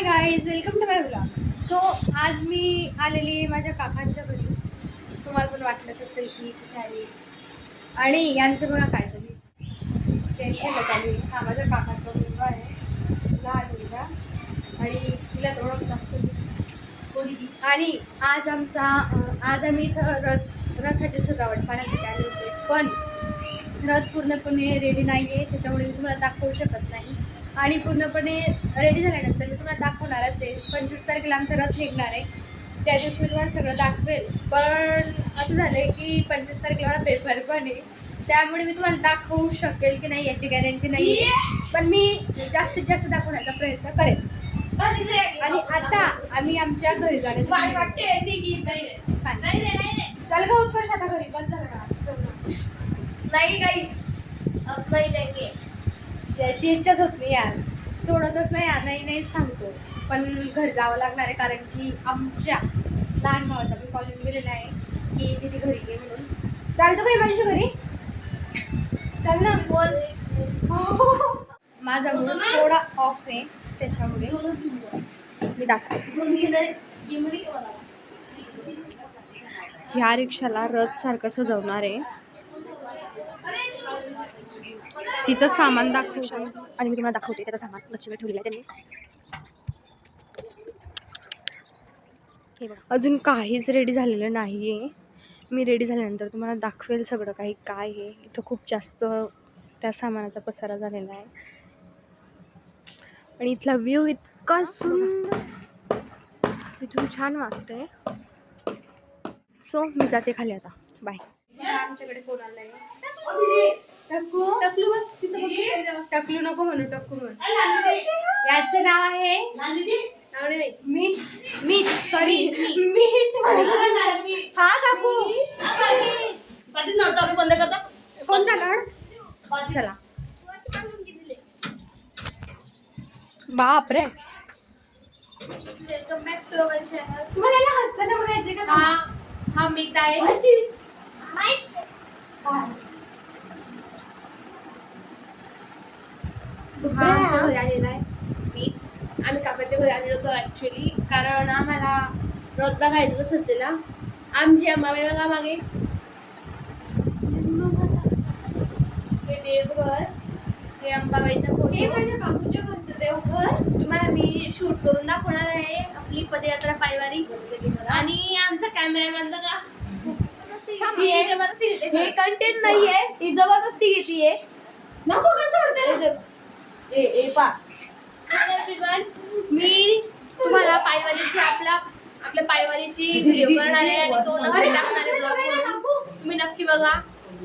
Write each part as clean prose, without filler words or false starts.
High guys, welcome to my blog. So आज मी आलेली आहे माझ्या काकांच्या घरी. तुम्हाला पण वाटलंच असेल की कुठे आली. आणि यांचं बघा काय चालू टेन्शनला चालू आहे. हा माझ्या काकांचा मुलगा आहे, लहान मुलगा, आणि तिला ओळखत असतो कोणी. आणि आज आम्ही इथं रथाची सजावट पाहण्यासाठी आले होते, पण रथ पूर्णपणे रेडी नाही आहे, त्याच्यामुळे मी तुम्हाला दाखवू शकत नाही. आणि पूर्णपणे रेडी झाल्यानंतर मी तुम्हाला दाखवणारच आहे. 25 तारखेला आमचा रथ निघणार आहे, त्या दिवशी मी तुम्हाला सगळं दाखवेल. पण असं झालं आहे की 25 तारखेला पेपर पण आहे, त्यामुळे मी तुम्हाला दाखवू शकेल की नाही याची गॅरंटी नाही आहे. पण मी जास्तीत जास्त दाखवण्याचा प्रयत्न करेन. आणि आता आम्ही आमच्या घरी जाण्यासाठी चल ग उत्कर्ष, आता घरी बस झालं ना. नहीं गाइस, अब नहीं देंगे. याची इच्छाच होत नाही यार, सोडतच नाही यार. नाही सांगतो, पण घरी जावं लागणार आहे, कारण की आमच्या लहान भावाचा पण कॉलेज गेलेला आहे की तिथे घरी घे म्हणून. चालतो काही माणसं घरी, चल ना. माझा मूड थोडा ऑफ आहे, त्याच्यामुळे मी दाखवते. ह्या रिक्षाला रथ सारखं सजवणार आहे. तिचं सामान दाखवू आणि मी तुम्हाला दाखवते त्याचं सामान लक्ष्मी ठेवलेलं आहे त्यांनी. हे बघा, अजून काहीच रेडी झालेलं नाही आहे. मी रेडी झाल्यानंतर तुम्हाला दाखवेल सगळं काही काय आहे. इथं खूप जास्त त्या सामानाचा पसारा झालेला आहे, आणि इथला व्ह्यू इतका सुंदर, इथून छान वाटतंय. सो मी जाते खाली आता, बाय. आमच्याकडे कोण आलाय? टकलू नको म्हणू, टक्कू म्हणू. याचं नाव आहे मीठ. सॉरी, मीठ. हा काकू, बंद करता कोणता नळ? चला. बाप रे, welcome back to our channel. तुम्हाला याला हसताना बघायचंय का? हा मीठ आहे. आमच्या घरी आलेला आहे मीठ. आम्ही काकाच्या घरी आलेलो होतो ऍक्च्युली, कारण आम्हाला रथ बघायचं होतं त्याला. आमची अंबाबाई बघा मागे, हे देवघर, हे अंबाबाईचा फोटो. हे माझ्या काकूच्या घरचं देवघर. तुम्हाला मी शूट करून दाखवणार आहे आपली पदयात्रा पायवारी. आणि आमचा कॅमेरामॅन बघा, हे कंटेंट नाहीये, ही जबरदस्ती घेतीये. नको का सोडते. मी तुम्हाला पायवारीची आपल्या पायवारीची व्हिडिओ करणार आहे आणि तो नक्की टाकणार आहे ब्लॉग. तुम्ही नक्की बघा.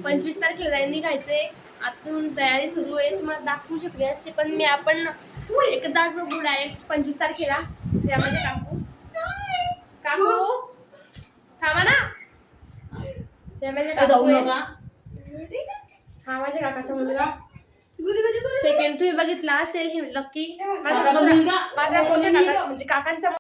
25 तारखेला जायला निघायचंय, आतून तयारी सुरू आहे. तुम्हाला दाखवू शकले असते, पण आपण एकदाच बघू डायरेक्ट 25 तारखेला. त्यामध्ये काकू थांबा ना, त्यामध्ये हा माझ्या काकाचा मुलगा. सेकंड तुम्ही बघितला असेल, हे लक्की माझा काका, म्हणजे काकांचा